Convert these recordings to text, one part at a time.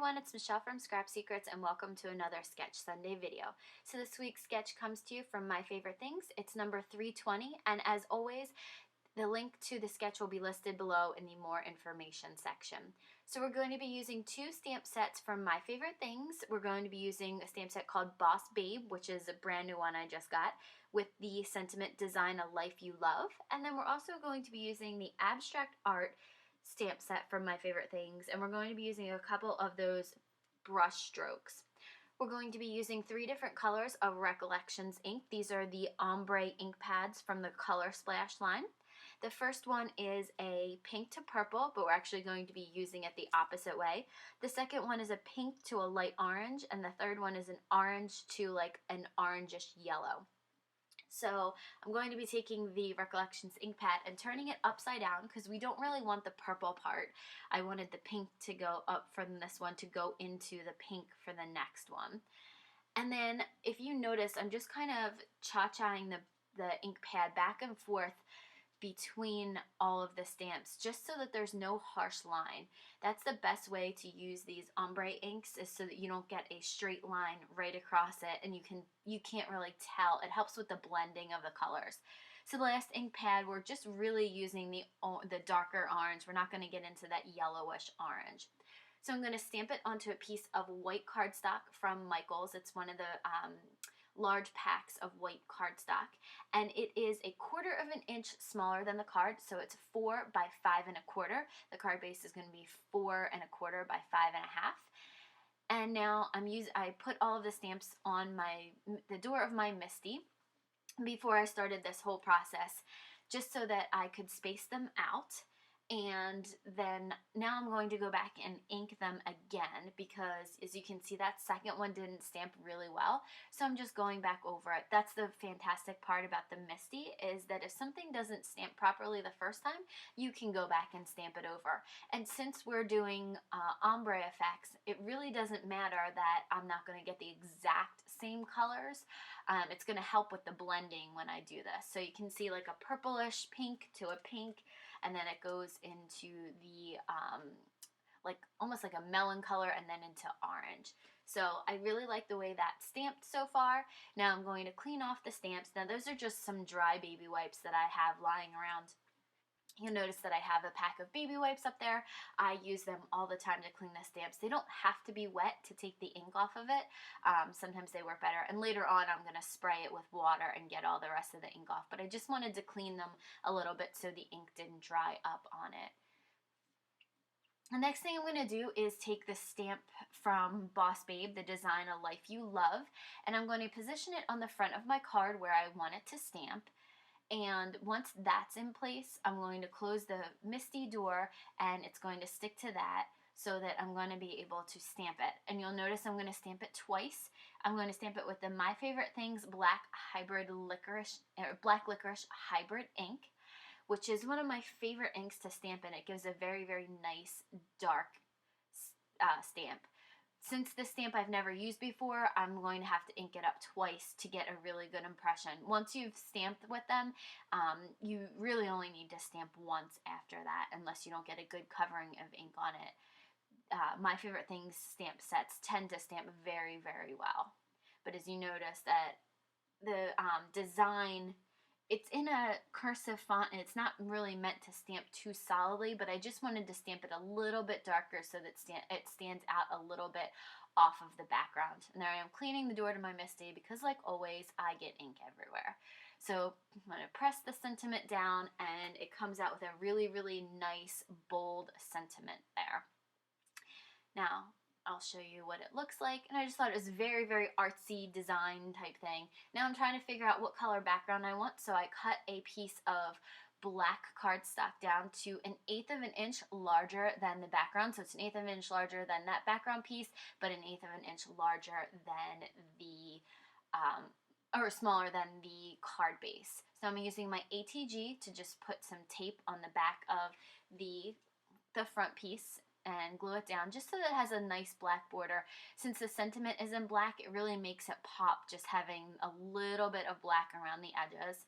everyone, it's Michelle from Scrap Secrets and welcome to another Sketch Sunday video. So this week's sketch comes to you from My Favorite Things. It's number 320, and as always, the link to the sketch will be listed below in the more information section. So we're going to be using two stamp sets from My Favorite Things. We're going to be using a stamp set called Boss Babe, which is a brand new one I just got, with the sentiment Design a Life You Love. And then we're also going to be using the Abstract Art stamp set from My Favorite Things, and we're going to be using a couple of those brush strokes. We're going to be using 3 different colors of Recollections ink. These are the Ombre ink pads from the Color Splash line. The first one is a pink to purple, but we're actually going to be using it the opposite way. The second one is a pink to a light orange, and the third one is an orange to like an orangish yellow. So I'm going to be taking the Recollections ink pad and turning it upside down because we don't really want the purple part. I wanted the pink to go up from this one to go into the pink for the next one. And then if you notice, I'm just kind of cha-chaing the ink pad back and forth between all of the stamps just so that there's no harsh line. That's the best way to use these ombre inks, is so that you don't get a straight line right across it and you can't really tell. It helps with the blending of the colors. So the last ink pad, we're just really using the darker orange. We're not going to get into that yellowish orange. So I'm going to stamp it onto a piece of white cardstock from Michaels. It's one of the large packs of white cardstock, and it is 1/4 inch smaller than the card, so it's 4 by 5 1/4. The card base is going to be 4 1/4 by 5 1/2. And now I put all of the stamps on the door of my MISTI before I started this whole process, just so that I could space them out. And then now I'm going to go back and ink them again because, as you can see, that second one didn't stamp really well. So I'm just going back over it. That's the fantastic part about the MISTI, is that if something doesn't stamp properly the first time, you can go back and stamp it over. And since we're doing ombre effects, it really doesn't matter that I'm not going to get the exact same colors. It's going to help with the blending when I do this. So you can see like a purplish pink to a pink, and then it goes into the like almost like a melon color and then into orange. So I really like the way that's stamped so far. Now I'm going to clean off the stamps. Now those are just some dry baby wipes that I have lying around. You'll notice that I have a pack of baby wipes up there. I use them all the time to clean the stamps. They don't have to be wet to take the ink off of it. Sometimes they work better. And later on, I'm going to spray it with water and get all the rest of the ink off. But I just wanted to clean them a little bit so the ink didn't dry up on it. The next thing I'm going to do is take the stamp from Boss Babe, the Design a Life You Love, and I'm going to position it on the front of my card where I want it to stamp. And once that's in place, I'm going to close the MISTI door and it's going to stick to that so that I'm going to be able to stamp it. And you'll notice I'm going to stamp it twice. I'm going to stamp it with the My Favorite Things Black Licorice Hybrid ink, which is one of my favorite inks to stamp in. It gives a very, very nice dark stamp. Since this stamp I've never used before, I'm going to have to ink it up twice to get a really good impression. Once you've stamped with them, you really only need to stamp once after that, unless you don't get a good covering of ink on it. My Favorite Things stamp sets tend to stamp very, very well. But as you notice that the design, it's in a cursive font and it's not really meant to stamp too solidly, but I just wanted to stamp it a little bit darker so that it stands out a little bit off of the background. And there I am cleaning the door to my MISTI because, like always, I get ink everywhere. So I'm going to press the sentiment down and it comes out with a really, really nice, bold sentiment there. Now, I'll show you what it looks like, and I just thought it was very, very artsy design type thing. Now I'm trying to figure out what color background I want, so I cut a piece of black cardstock down to 1/8 inch larger than the background, so it's 1/8 inch larger than that background piece, but 1/8 inch larger than the or smaller than the card base. So I'm using my ATG to just put some tape on the back of the front piece and glue it down just so that it has a nice black border. Since the sentiment is in black, it really makes it pop just having a little bit of black around the edges.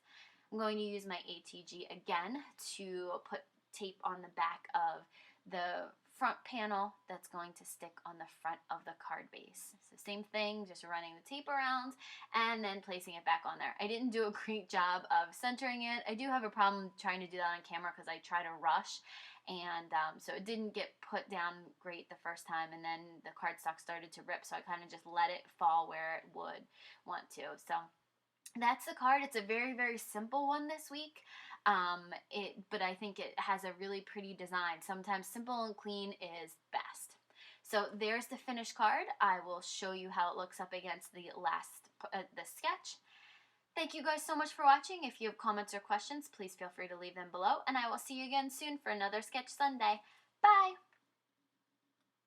I'm going to use my ATG again to put tape on the back of the front panel that's going to stick on the front of the card base. So same thing, just running the tape around and then placing it back on there. I didn't do a great job of centering it. I do have a problem trying to do that on camera because I try to rush, and so it didn't get put down great the first time, and then the cardstock started to rip, so I kind of just let it fall where it would want to. So that's the card. It's a very, very simple one this week. But I think it has a really pretty design. Sometimes simple and clean is best. So there's the finished card. I will show you how it looks up against the sketch. Thank you guys so much for watching. If you have comments or questions, please feel free to leave them below, and I will see you again soon for another Sketch Sunday. Bye!